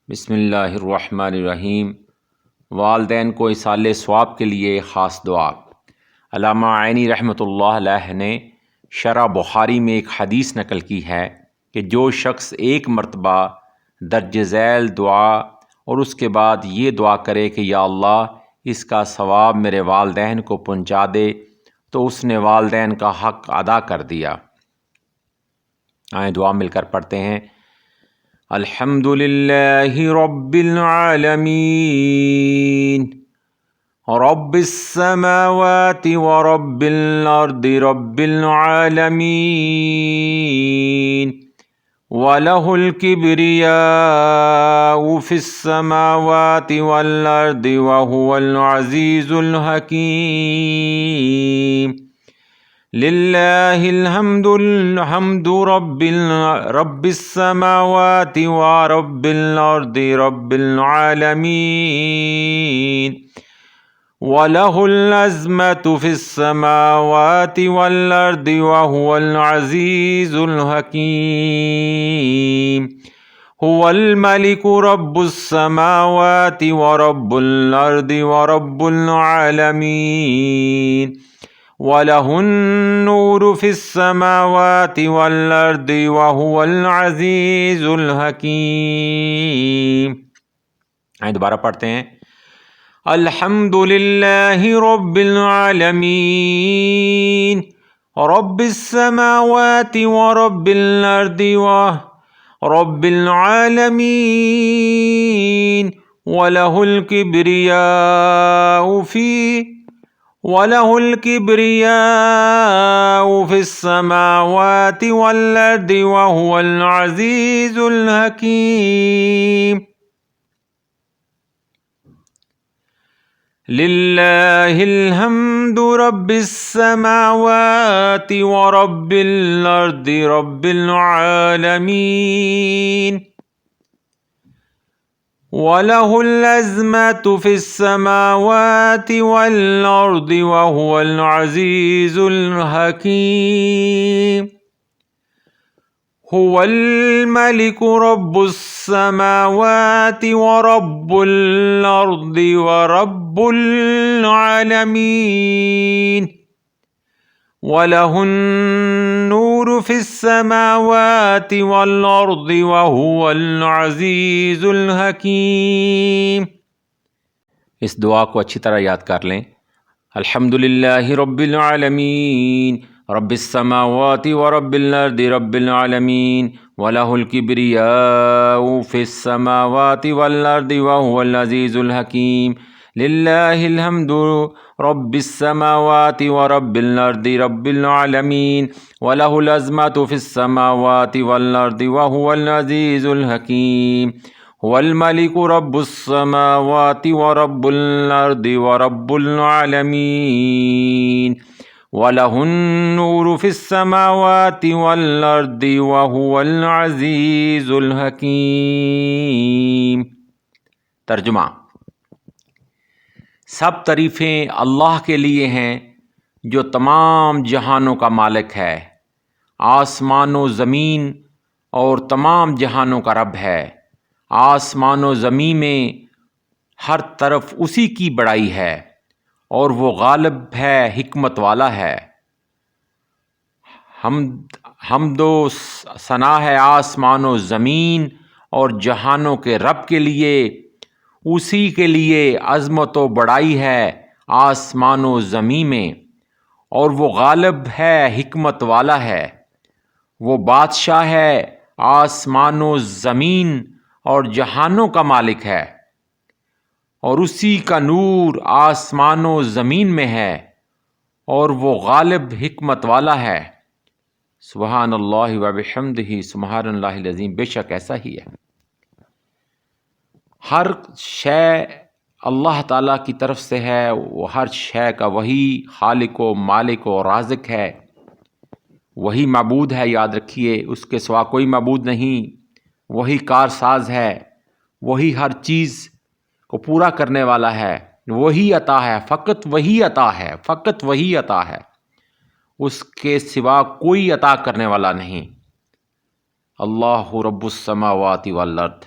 बिस्मिल्लाहिर्रहमानिर्रहीम। वालदैन को इसाले स्वाब के लिए ख़ास दुआ। अल्लामा आइनी रहमतुल्लाह अलैह ने शरह बुखारी में एक हदीस नकल की है कि जो शख्स एक मरतबा दर्ज झैल दुआ और उसके बाद ये दुआ करे कि या अल्लाह इसका सवाब मेरे वालदैन को पहुँचा दे, तो उसने वालदैन का हक़ अदा कर दिया। आए दुआ मिलकर पढ़ते हैं। अल्हम्दुलिल्लाहि रब्बिल आलमीन रब्बिस समावाति व रब्बिल अर्दि रब्बिल आलमीन वलहुल किब्रियाउ फिस समावाति वल अर्दि व हुवल अज़ीज़ुल हकीम। लिल्लाहिल हम्दु रब्बिस समावाति व रब्बिल अर्दि रब्बिल आलमीन वलहुल अज़मतु फिस समावाति वल अर्दि व हुवल अज़ीज़ुल हकीम। हुवल मलिकु रब्बुस समावाति व रब्बुल अर्दि व रब्बुल आलमीन वलहुन नूरु फिस समावाति वल अर्दि व हुवल अज़ीज़ुल हकीम। आइए दोबारा पढ़ते हैं। अल्हम्दुलिल्लाहि रब्बिल आलमीन रब्बिस समावाति व रब्बिल अर्दि व रब्बिल आलमीन वलहुल किब्रियाउ फिस समावाति वल अर्दि व हुवल अज़ीज़ुल हकीम। लिल्लाहिल हम्दु रब्बिस समावाति व रब्बिल अर्दि रब्बिल आलमीन वलहुल अज़मतु फिस समावाति वल अर्दि व हुवल अज़ीज़ुल हकीम। हुवल मलिकु रब्बुस समावाति व रब्बुल अर्दि व रब्बुल आलमीन वलहुन नूरु फिस समावाति वल अर्दि व हुवल अज़ीज़ुल हकीम। इस दुआ को अच्छी तरह याद कर लें। अल्हम्दुलिल्लाहि रब्बिल आलमीन रब्बिस समावाति व रब्बिल अर्दि रब्बिल आलमीन वलहुल किब्रियाउ फिस समावाति वल अर्दि व हुवल अज़ीज़ुल हकीम। लिल्लाहिल हम्दु रब्बिस समावाति व रब्बिल अर्दि रब्बिल आलमीन वलहुल अज़मतु फिस समावाति वल अर्दि व हुवल अज़ीज़ुल हकीम। हुवल मलिकु रब्बुस समावाति व रब्बुल अर्दि व रब्बुल आलमीन वलहुन नूरु फिस समावाति वल अर्दि व हुवल अज़ीज़ुल हकीम। तर्जुमा। सब तारीफ़ें अल्लाह के लिए हैं जो तमाम जहानों का मालिक है, आसमानो ज़मीन और तमाम जहानों का रब है। आसमानो ज़मीन में हर तरफ उसी की बड़ाई है और वो गालिब है, हिकमत वाला है। हमदो सना है आसमानो ज़मीन और जहानों के रब के लिए, उसी के लिए अज़मत व बड़ाई है आसमानो ज़मीन में, और वो गालिब है, हिकमत वाला है। वो बादशाह है, आसमानो ज़मीन और जहानों का मालिक है, और उसी का नूर आसमानो ज़मीन में है, और वो गालिब हिकमत वाला है। सुबहानल्लाहि व बिहम्दिही सुबहानल्लाहिल अज़ीम। बेशक ऐसा ही है। हर शय अल्लाह ताला की तरफ से है। वो हर शय का वही खालिक व मालिक व राज़िक है, वही माबूद है। याद रखिए, उसके सिवा कोई माबूद नहीं। वही कारसाज है, वही हर चीज़ को पूरा करने वाला है। वही अता है, फ़कत वही अता है, फ़कत वही अता है। उसके सिवा कोई अता करने वाला नहीं। अल्लाहु रब्बुस समावाति वल अर्द।